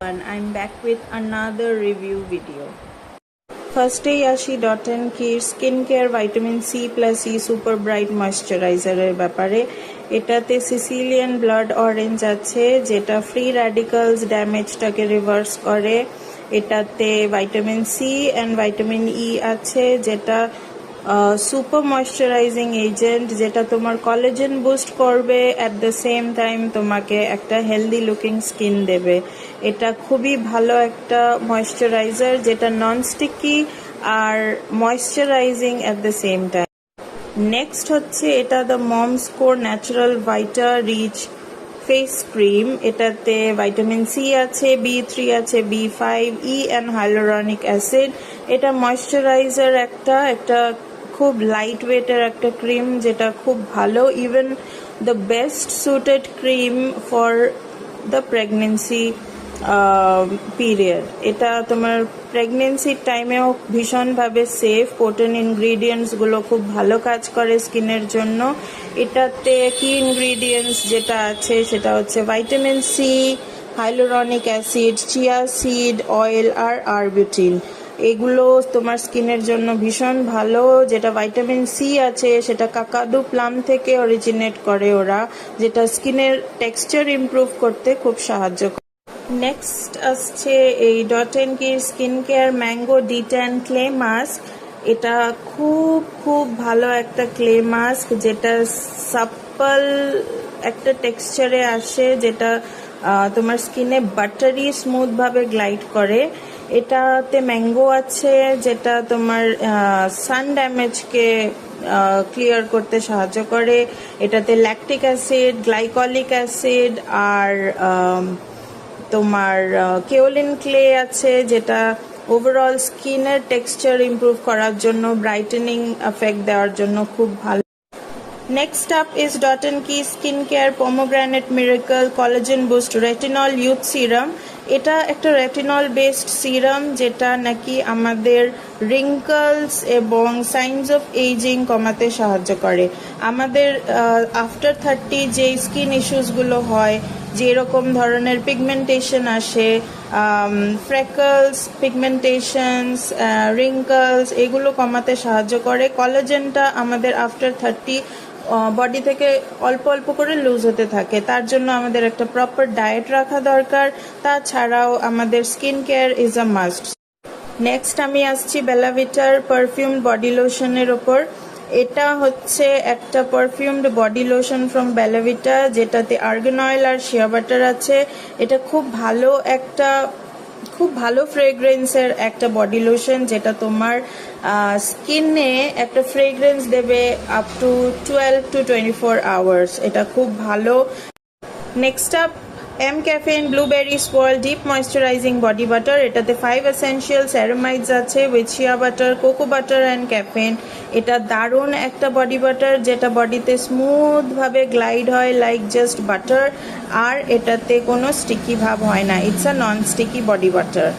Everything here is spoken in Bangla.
And I'm back with another review video. ফার্স্টেই আসি dot and Kiir skin care vitamin C plus E super bright ময়শ্চারাইজারের ব্যাপারে। এটাতে সিসিলিয়ান ব্লাড অরেঞ্জ আছে যেটা ফ্রি র্যাডিক্যালস ড্যামেজটাকে রিভার্স করে। এটাতে vitamin C and vitamin E আছে যেটা সুপার ময়শ্চারাইজিং এজেন্ট, যেটা তোমার কোলাজেন বুস্ট করবে, অ্যাট দ্য সেম টাইম তোমাকে একটা হেলদি লুকিং স্কিন দেবে। এটা খুবই ভালো একটা ময়শ্চারাইজার যেটা নন স্টিকি আর moisturising at the same time. Next হচ্ছে এটা the mom's co natural vita rich face cream. এটাতে ভাইটামিন সি আছে, B3 আছে, B5, E and hyaluronic acid. এটা ময়শ্চারাইজার একটা খুব লাইট ওয়েটের একটা ক্রিম যেটা খুব ভালো, even the best suited cream for the pregnancy period. এটা তোমার প্রেগনেন্সির টাইমেও ভীষণভাবে সেফ। পোটেন্ট ইনগ্রিডিয়েন্টসগুলো খুব ভালো কাজ করে স্কিনের জন্য। এটাতে কি ইনগ্রিডিয়েন্টস যেটা আছে সেটা হচ্ছে vitamin C, hyaluronic acid, chia seed oil আর আরবিউটিন। এগুলো তোমার স্কিনের জন্য ভীষণ ভালো। যেটা ভাইটামিন সি আছে সেটা কাকাদু প্লাম থেকে অরিজিনেট করে ওরা, যেটা স্কিনের টেক্সচার ইমপ্রুভ করতে খুব সাহায্য করে। নেক্সট আসছে এই dot and Kiir skin care mango detan clay mask. এটা খুব ভালো একটা ক্লে মাস্ক যেটা সাপ্পল একটা টেক্সচারে আসে, যেটা তোমার স্কিনে বাটারি স্মুথ ভাবে গ্লাইড করে। এটাতে ম্যাঙ্গো আছে যেটা তোমার সান ড্যামেজকে ক্লিয়ার করতে সাহায্য করে। এটাতে ল্যাকটিক অ্যাসিড, গ্লাইকলিক অ্যাসিড আর তোমার কেওলিন ক্লে আছে যেটা ওভারঅল স্কিনের টেক্সচার ইমপ্রুভ করার জন্য, ব্রাইটেনিং এফেক্ট দেওয়ার জন্য খুব ভালো। Next up is Dot & Key Skincare Pomegranate Miracle Collagen Boost Retinol Youth Serum. এটা একটা রেটিনল বেসড সিরাম যেটা নাকি আমাদের রিঙ্কলস এবং সাইনস অফ এইজিং কমাতে সাহায্য করে। আমাদের আফটার 30 যে স্কিন ইস্যুসগুলো হয়, যেরকম ধরনের পিগমেন্টেশন আসে, ফ্রেকলস, পিগমেন্টেশনস, রিঙ্কলস, এগুলো কমাতে সাহায্য করে। কলাজেনটা আমাদের আফটার 30 বডি থেকে অল্প অল্প করে লুজ হতে থাকে, তার জন্য আমাদের একটা প্রপার ডায়েট রাখা দরকার। তাছাড়াও আমাদের skin care is a must. Next আমি আসছি বেলা ভিটার পারফিউমড বডি লোশনের ওপর। এটা হচ্ছে একটা পারফিউমড বডি লোশন ফ্রম বেলা ভিটা যেটাতে আর্গান অয়েল আর শিয়া বাটার আছে। এটা খুব ভালো ফ্রেগ্রেন্সের একটা বডি লোশন যেটা তোমার স্কিনে একটা ফ্রেগ্রেন্স দেবে আপ টু 12 to 24 আওয়ার্স। এটা খুব ভালো। Next up mCaffeine blueberry spoil deep moisturising body butter. এটাতে 5 এসেনশিয়াল সেরামাইডস আছে with shea butter, cocoa butter and caffeine. এটা দারুণ একটা বডি বাটার যেটা বডিতে স্মুথ ভাবে গ্লাইড হয় লাইক জাস্ট বাটার, আর এটাতে কোনো স্টিকি ভাব হয় না। It's a non sticky body butter.